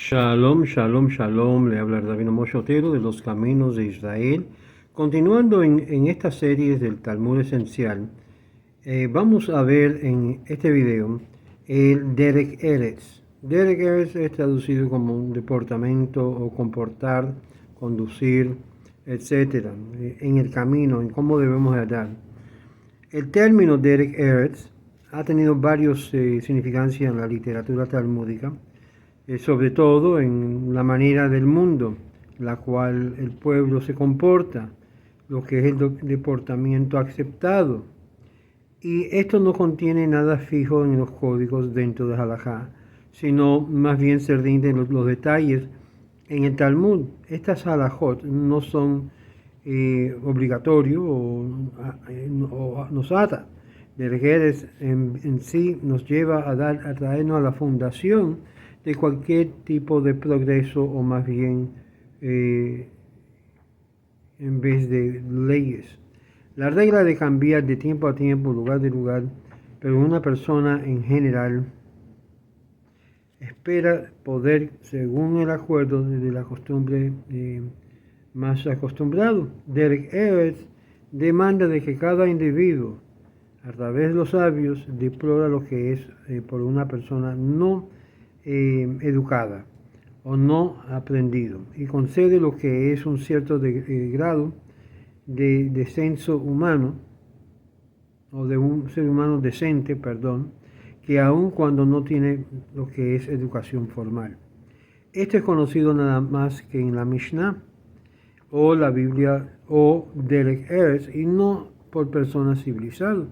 Shalom, shalom, shalom. Le habla Rabino Moshe Otero de los Caminos de Israel. Continuando en esta serie del Talmud Esencial, vamos a ver en este video el Derek Eretz. Derek Eretz es traducido como un deportamento o comportar, conducir, etc. En el camino, en cómo debemos andar. El término Derek Eretz ha tenido varios significancias en la literatura talmúdica, sobre todo en la manera del mundo, la cual el pueblo se comporta, lo que es el comportamiento aceptado. Y esto no contiene nada fijo en los códigos dentro de Halajá, sino más bien se rinden los detalles en el Talmud. Estas halajot no son obligatorios o nos ata. Derek Eretz en sí nos lleva a traernos a la fundación de cualquier tipo de progreso, o más bien en vez de leyes. La regla de cambiar de tiempo a tiempo, lugar de lugar, pero una persona en general espera poder, según el acuerdo de la costumbre más acostumbrado. Derek Eretz demanda de que cada individuo, a través de los sabios, deplora lo que es por una persona no educada o no aprendido, y concede lo que es un cierto grado de descenso humano, o de un ser humano decente, que aun cuando no tiene lo que es educación formal. Esto es conocido nada más que en la Mishnah o la Biblia o Derek Eretz, y no por personas civilizadas.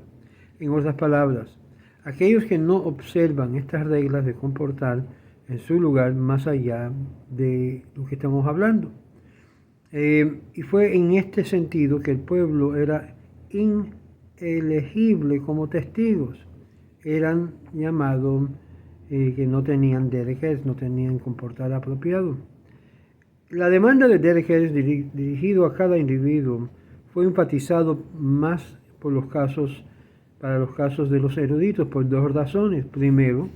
En otras palabras, aquellos que no observan estas reglas de comportar en su lugar más allá de lo que estamos hablando. Y fue en este sentido que el pueblo era inelegible como testigos. Eran llamados que no tenían derech, no tenían comportar apropiado. La demanda de derech dirigido a cada individuo fue enfatizado más para los casos de los eruditos, por dos razones. Primero,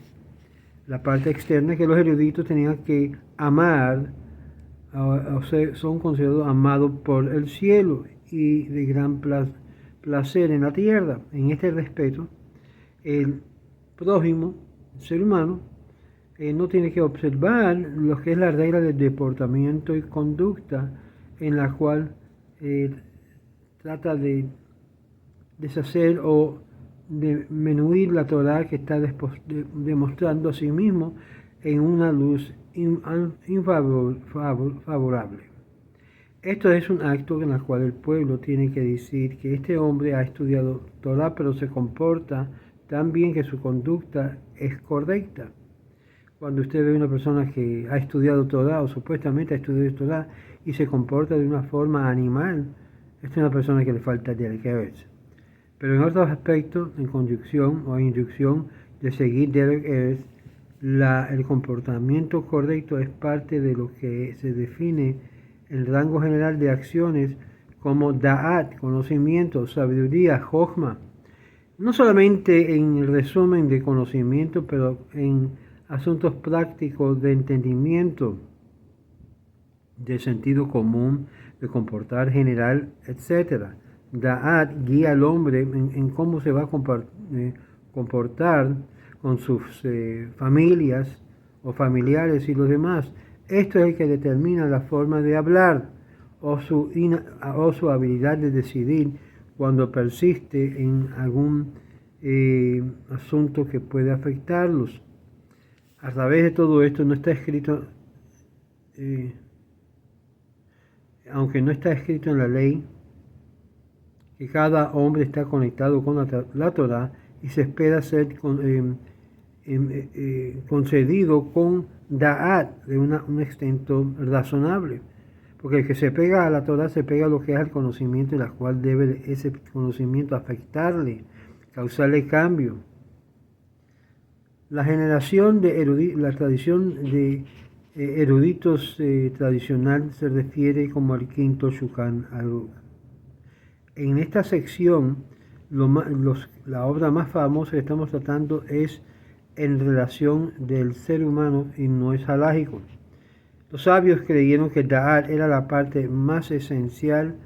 la parte externa, que los eruditos tenían que amar, o sea, son considerados amados por el cielo y de gran placer en la tierra. En este respeto, el prójimo, el ser humano, no tiene que observar lo que es la regla del comportamiento y conducta, en la cual trata de deshacer o disminuir la Torah que está demostrando a sí mismo en una luz infavorable. Esto es un acto en el cual el pueblo tiene que decir que este hombre ha estudiado Torah, pero se comporta tan bien que su conducta es correcta. Cuando usted ve a una persona que ha estudiado Torah o supuestamente ha estudiado Torah y se comporta de una forma animal, esta es una persona que le falta Derek Eretz. Pero en otros aspectos, en conjunción o inducción de seguir Derek Eretz, el comportamiento correcto es parte de lo que se define el rango general de acciones como Da'at, conocimiento, sabiduría, Jochma. No solamente en el resumen de conocimiento, pero en asuntos prácticos de entendimiento, de sentido común, de comportar general, etc. Da'at guía al hombre en cómo se va a comportar con sus familias o familiares y los demás. Esto es el que determina la forma de hablar o su habilidad de decidir cuando persiste en algún asunto que puede afectarlos. A través de todo esto no está escrito, aunque no está escrito en la ley, que cada hombre está conectado con la Torah y se espera ser concedido con da'at, de un extento razonable. Porque el que se pega a la Torah se pega a lo que es el conocimiento, y la cual debe ese conocimiento afectarle, causarle cambio. La generación de la tradición de eruditos tradicional se refiere como el quinto Shulchan Aruch. En esta sección, la obra más famosa que estamos tratando es en relación del ser humano y no es halágico. Los sabios creyeron que Da'at era la parte más esencial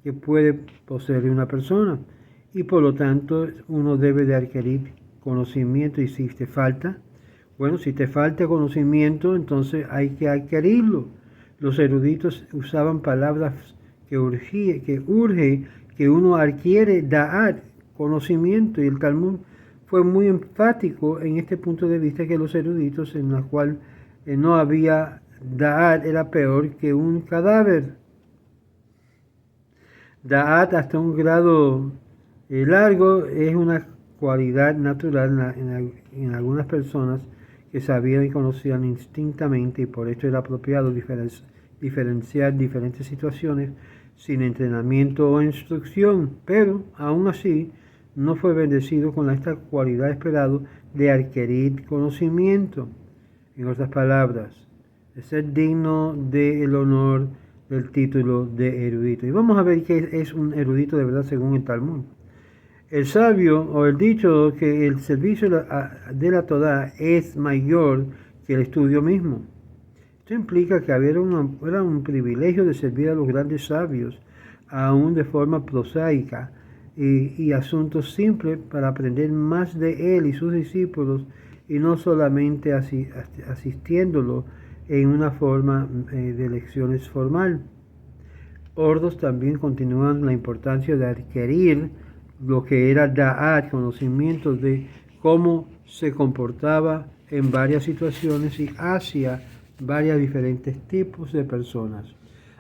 que puede poseer una persona y por lo tanto uno debe de adquirir conocimiento y si te falta, bueno, si te falta conocimiento entonces hay que adquirirlo. Los eruditos usaban palabras que urge que uno adquiere Da'at, conocimiento, y el Talmud fue muy enfático en este punto de vista que los eruditos en la cual no había Da'at era peor que un cadáver. Da'at hasta un grado largo es una cualidad natural en algunas personas que sabían y conocían instintamente y por esto era apropiado diferenciar diferentes situaciones sin entrenamiento o instrucción, pero aún así no fue bendecido con esta cualidad esperada de adquirir conocimiento. En otras palabras, de ser digno del honor del título de erudito. Y vamos a ver qué es un erudito de verdad según el Talmud. El sabio o el dicho que el servicio de la Torá es mayor que el estudio mismo. Esto implica que era un privilegio de servir a los grandes sabios, aún de forma prosaica y asuntos simples para aprender más de él y sus discípulos y no solamente asistiéndolo en una forma de lecciones formal. Ordos también continúan la importancia de adquirir lo que era Da'at, conocimientos de cómo se comportaba en varias situaciones y hacia varios diferentes tipos de personas.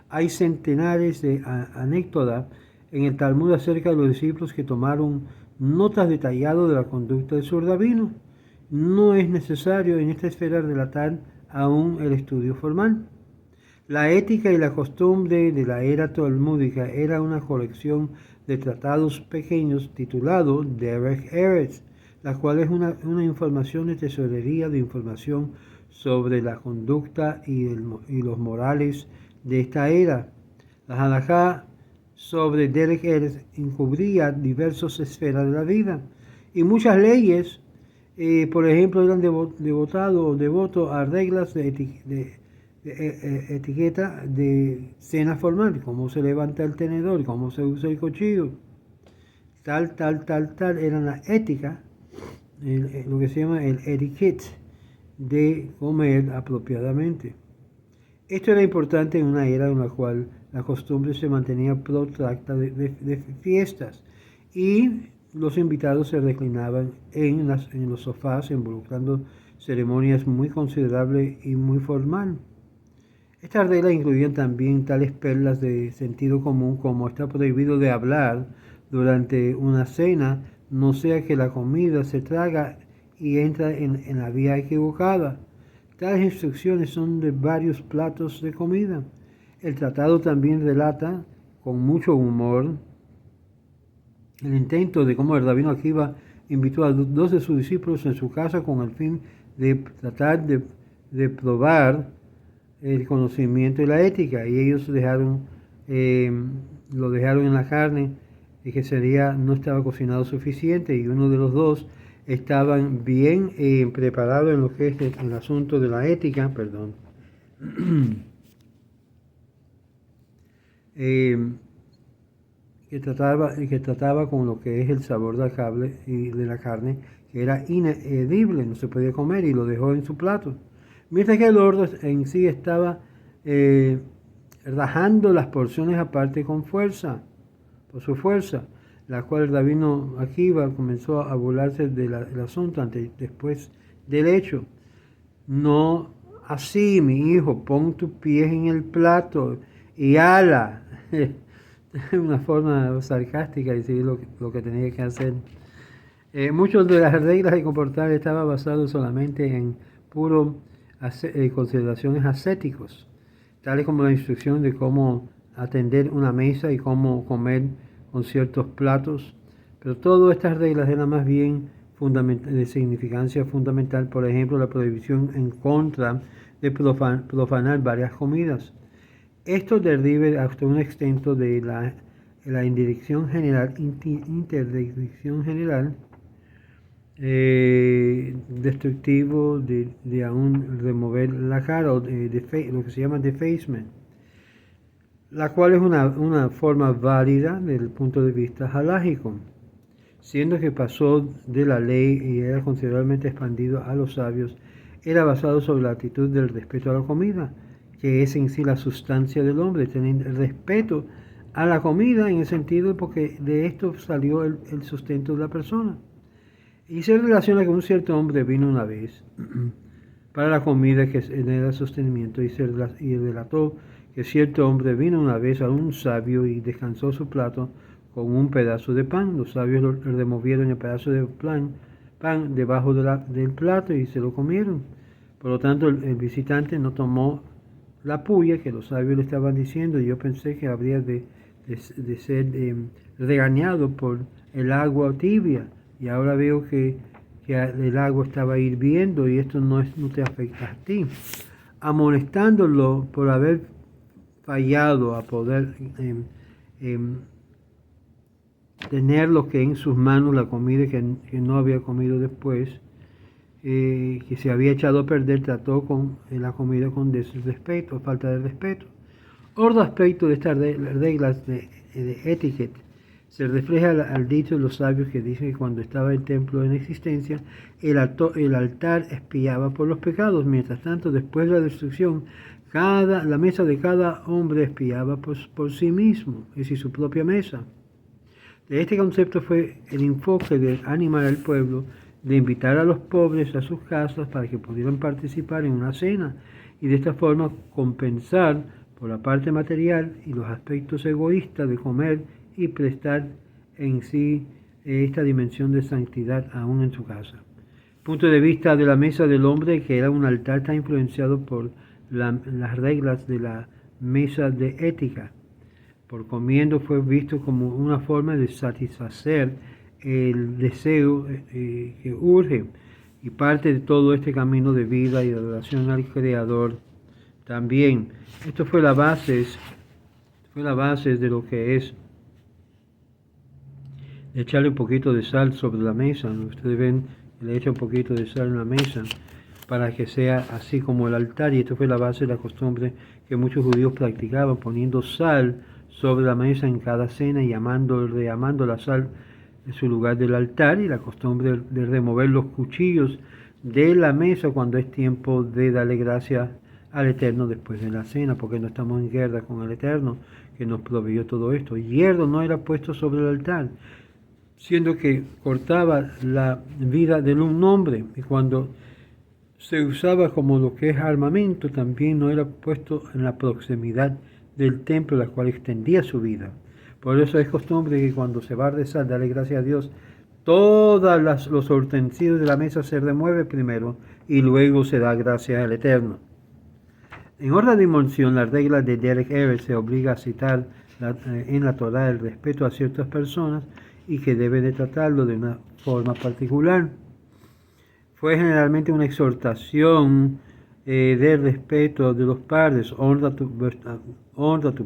Hay centenares de anécdotas en el Talmud acerca de los discípulos que tomaron notas detalladas de la conducta de su rabino. No es necesario en esta esfera relatar aún el estudio formal. La ética y la costumbre de la era talmúdica era una colección de tratados pequeños titulado Derech Eretz, la cual es una información de tesorería de información sobre la conducta y los morales de esta era. La halajá sobre Derech Eretz encubría diversas esferas de la vida y muchas leyes, por ejemplo, eran devotos a reglas de etiqueta de cena formal, cómo se levanta el tenedor, cómo se usa el cuchillo, tal, era la ética, lo que se llama el etiquette de comer apropiadamente. Esto era importante en una era en la cual la costumbre se mantenía protracta de fiestas y los invitados se reclinaban en los sofás, involucrando ceremonias muy considerables y muy formales. Estas reglas incluían también tales perlas de sentido común como está prohibido de hablar durante una cena, no sea que la comida se traga y entra en la vía equivocada. Tales instrucciones son de varios platos de comida. El tratado también relata, con mucho humor, el intento de cómo el rabino Akiva invitó a dos de sus discípulos en su casa con el fin de tratar de probar el conocimiento y la ética, y ellos lo dejaron en la carne y que no estaba cocinado suficiente, y uno de los dos estaban bien preparados en lo que es el asunto de la ética, perdón, que trataba con lo que es el sabor de la carne, que era inedible, no se podía comer, y lo dejó en su plato. Mientras que el ordo en sí estaba rajando las porciones aparte con fuerza, por su fuerza, la cual el rabino Akiva comenzó a burlarse del asunto después del hecho. No así, mi hijo, pon tus pies en el plato y ala. Una forma sarcástica de decir lo que tenía que hacer. Muchas de las reglas de comportar estaban basadas solamente en consideraciones ascéticos, tales como la instrucción de cómo atender una mesa y cómo comer con ciertos platos, pero todas estas reglas eran más bien de significancia fundamental, por ejemplo, la prohibición en contra de profanar varias comidas. Esto deriva hasta un extento de la interdicción general destructivo de aún remover la cara, o lo que se llama defacement, la cual es una forma válida desde el punto de vista halájico, siendo que pasó de la ley y era considerablemente expandido a los sabios, era basado sobre la actitud del respeto a la comida, que es en sí la sustancia del hombre, tener respeto a la comida en el sentido porque de esto salió el sustento de la persona. Y se relaciona con un cierto hombre vino una vez para la comida que era el sostenimiento y relató que cierto hombre vino una vez a un sabio y descansó su plato con un pedazo de pan. Los sabios removieron el pedazo de pan debajo del plato y se lo comieron. Por lo tanto, el visitante no tomó la puya que los sabios le estaban diciendo, y yo pensé que habría de ser regañado por el agua tibia, y ahora veo que el agua estaba hirviendo y esto no te afecta a ti, amonestándolo por haber fallado a poder tener lo que en sus manos, la comida que no había comido después, que se había echado a perder, trató con la comida con desrespeto, falta de respeto. Otro aspecto de estas reglas de etiquette se refleja al dicho de los sabios que dicen que cuando estaba el templo en existencia, el altar espiaba por los pecados. Mientras tanto, después de la destrucción, la mesa de cada hombre espiaba por sí mismo, es decir, su propia mesa. De este concepto fue el enfoque de animar al pueblo, de invitar a los pobres a sus casas para que pudieran participar en una cena y de esta forma compensar por la parte material y los aspectos egoístas de comer y prestar en sí esta dimensión de santidad aún en su casa. Punto de vista de la mesa del hombre, que era un altar, tan influenciado por las reglas de la mesa de ética. Por comiendo fue visto como una forma de satisfacer el deseo que urge, y parte de todo este camino de vida y de adoración al Creador. También, esto fue la base de lo que es echarle un poquito de sal sobre la mesa. Ustedes ven, le echa un poquito de sal en la mesa para que sea así como el altar, y esto fue la base de la costumbre que muchos judíos practicaban, poniendo sal sobre la mesa en cada cena y reamando la sal en su lugar del altar, y la costumbre de remover los cuchillos de la mesa cuando es tiempo de darle gracias al Eterno después de la cena, porque no estamos en guerra con el Eterno que nos proveyó todo esto. Hierro no era puesto sobre el altar, siendo que cortaba la vida de un hombre, y cuando se usaba como lo que es armamento, también no era puesto en la proximidad del templo, la cual extendía su vida. Por eso es costumbre que cuando se va a rezar, darle gracias a Dios, todos los utensilios de la mesa se remueven primero y luego se da gracias al Eterno. En otra dimensión, la regla de Derek Evers se obliga a citar en la Torá el respeto a ciertas personas y que debe de tratarlo de una forma particular. Fue generalmente una exhortación del respeto de los padres. Honra a tu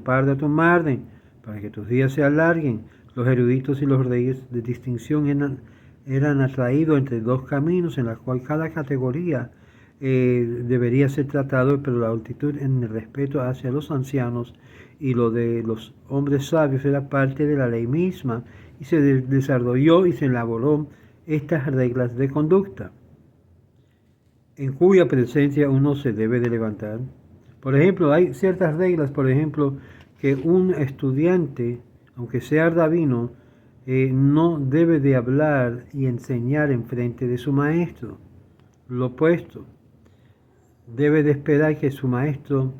padre, a tu madre, para que tus días se alarguen. Los eruditos y los reyes de distinción eran atraídos entre dos caminos, en los cuales cada categoría debería ser tratado, pero la altitud en el respeto hacia los ancianos y lo de los hombres sabios era parte de la ley misma, y se desarrolló y se elaboró estas reglas de conducta, en cuya presencia uno se debe de levantar. Por ejemplo, hay ciertas reglas, por ejemplo, que un estudiante, aunque sea rabino, no debe de hablar y enseñar en frente de su maestro. Lo opuesto, debe de esperar que su maestro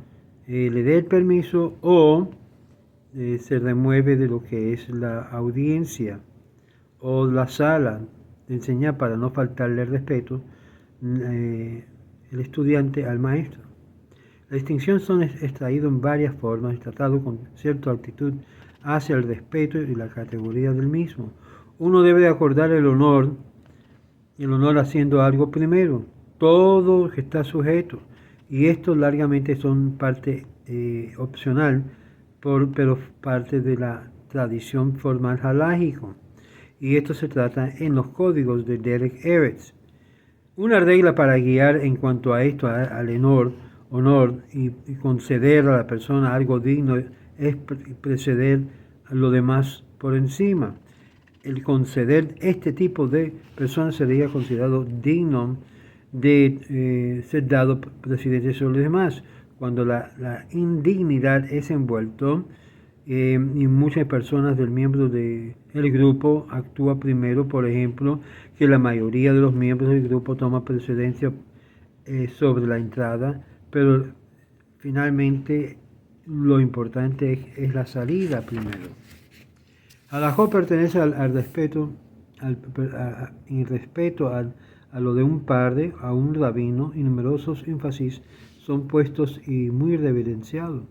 le dé el permiso o se remueve de lo que es la audiencia o la sala de enseñar para no faltarle el respeto el estudiante al maestro. La distinción son extraído en varias formas, tratado con cierta actitud hacia el respeto y la categoría del mismo. Uno debe de acordar el honor haciendo algo primero, todo que está sujeto, y esto largamente son parte opcional, pero parte de la tradición formal halájico. y esto se trata en los códigos de Derek Eretz. Una regla para guiar en cuanto a esto, al honor y conceder a la persona algo digno, es preceder a lo demás por encima. El conceder este tipo de personas sería considerado digno de ser dado presidente sobre los demás. Cuando la indignidad es envuelto, y muchas personas del miembro del grupo actúa primero, por ejemplo, que la mayoría de los miembros del grupo toma precedencia sobre la entrada, pero finalmente lo importante es la salida primero. Halajot pertenece al respeto, en respeto a lo de un padre, a un rabino, y numerosos énfasis son puestos y muy reverenciados.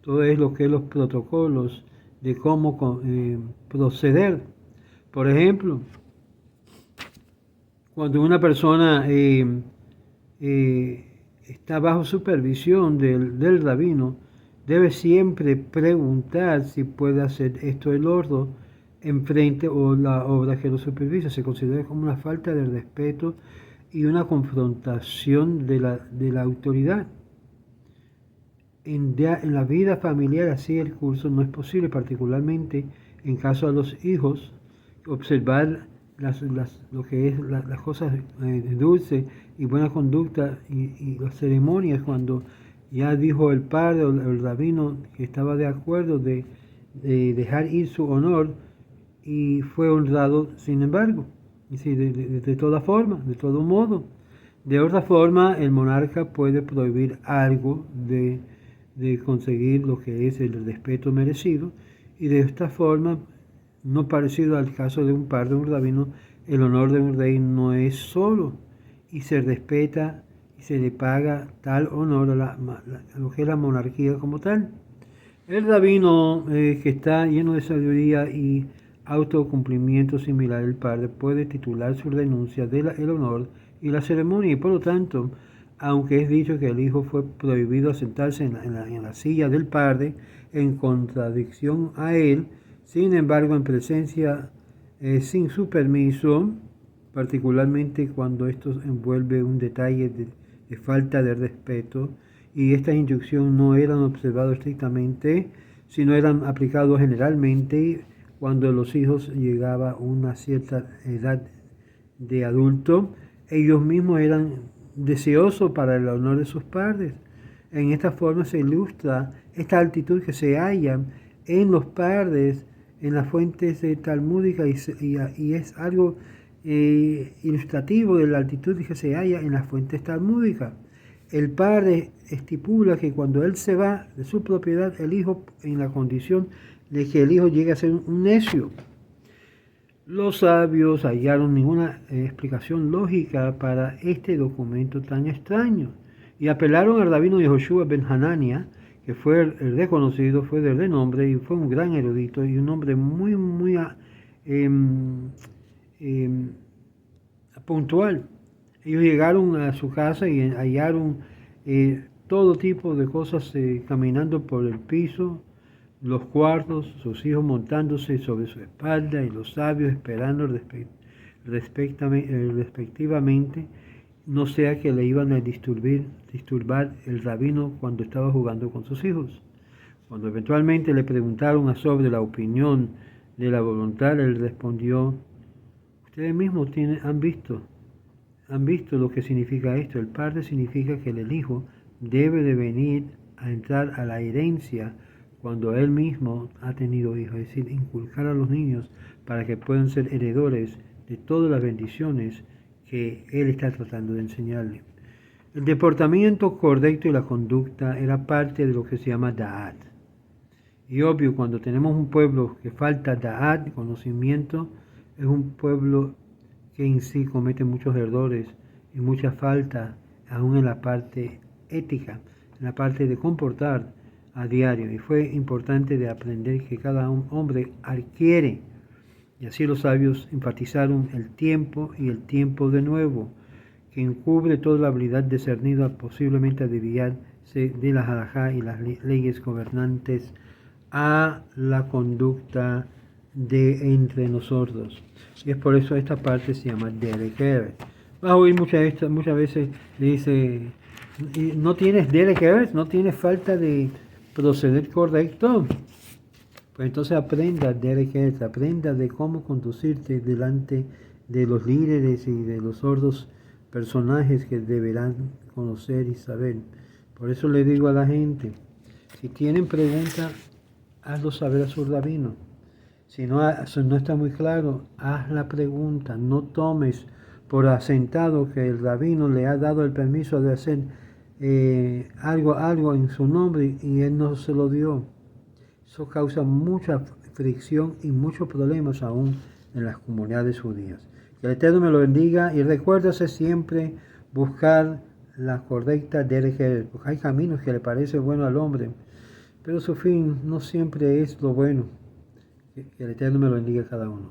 Todo es lo que es los protocolos de cómo proceder. Por ejemplo, cuando una persona está bajo supervisión del rabino, debe siempre preguntar si puede hacer esto el ordo enfrente o la obra que lo supervisa. Se considera como una falta de respeto y una confrontación de la autoridad. En la vida familiar así el curso no es posible, particularmente en caso a los hijos, observar lo que es las cosas dulces y buena conducta y las ceremonias cuando ya dijo el padre o el rabino que estaba de acuerdo de dejar ir su honor y fue honrado sin embargo, de toda forma, de todo modo. De otra forma, el monarca puede prohibir algo de conseguir lo que es el respeto merecido, y de esta forma, no parecido al caso de un par de un rabino, el honor de un rey no es solo, y se respeta y se le paga tal honor a lo que es la monarquía como tal. El rabino que está lleno de sabiduría y autocumplimiento similar al padre puede titular su renuncia del honor y la ceremonia, y por lo tanto, aunque es dicho que el hijo fue prohibido a sentarse en la silla del padre en contradicción a él, sin embargo en presencia sin su permiso, particularmente cuando esto envuelve un detalle de falta de respeto, y estas instrucciones no eran observadas estrictamente, sino eran aplicados generalmente cuando los hijos llegaban a una cierta edad de adulto, ellos mismos eran deseosos para el honor de sus padres. En esta forma se ilustra esta actitud que se halla en los padres, en las fuentes talmúdicas, y es algo ilustrativo de la actitud que se halla en las fuentes talmúdicas. El padre estipula que cuando él se va de su propiedad, el hijo, en la condición de que el hijo llegue a ser un necio. Los sabios hallaron ninguna explicación lógica para este documento tan extraño y apelaron al rabino Yehoshua ben Hanania, que fue reconocido, fue de renombre y fue un gran erudito y un hombre muy puntual. Ellos llegaron a su casa y hallaron todo tipo de cosas caminando por el piso, los cuartos, sus hijos montándose sobre su espalda y los sabios esperando respectivamente, no sea que le iban a disturbar el rabino cuando estaba jugando con sus hijos. Cuando eventualmente le preguntaron sobre la opinión de la voluntad, él respondió: ustedes mismos han visto lo que significa esto. El padre significa que el hijo debe de venir a entrar a la herencia cuando él mismo ha tenido hijos, es decir, inculcar a los niños para que puedan ser heredores de todas las bendiciones que él está tratando de enseñarles. El deportamiento correcto y la conducta era parte de lo que se llama Da'at. Y obvio, cuando tenemos un pueblo que falta Da'at, conocimiento, es un pueblo que en sí comete muchos errores y mucha falta, aún en la parte ética, en la parte de comportar a diario. Y fue importante de aprender que cada hombre adquiere, y así los sabios enfatizaron el tiempo y el tiempo de nuevo, que encubre toda la habilidad discernida posiblemente a desviarse de la halajá y las leyes gobernantes a la conducta de entre nosotros. Y es por eso esta parte se llama Derek Eretz. Vas a oír muchas veces, le dice, no tienes Derek Eretz, no tienes falta de proceder correcto. Pues entonces aprenda Derek Eretz, aprenda de cómo conducirte delante de los líderes y de los sordos personajes que deberán conocer y saber. Por eso le digo a la gente, si tienen preguntas, hazlo saber a su rabino. Si no está muy claro, haz la pregunta. No tomes por asentado que el rabino le ha dado el permiso de hacer algo en su nombre y él no se lo dio. Eso causa mucha fricción y muchos problemas aún en las comunidades judías. Que el Eterno me lo bendiga y recuérdase siempre buscar la correcta derech eretz, porque hay caminos que le parecen buenos al hombre, pero su fin no siempre es lo bueno. Que el Eterno me lo bendiga a cada uno.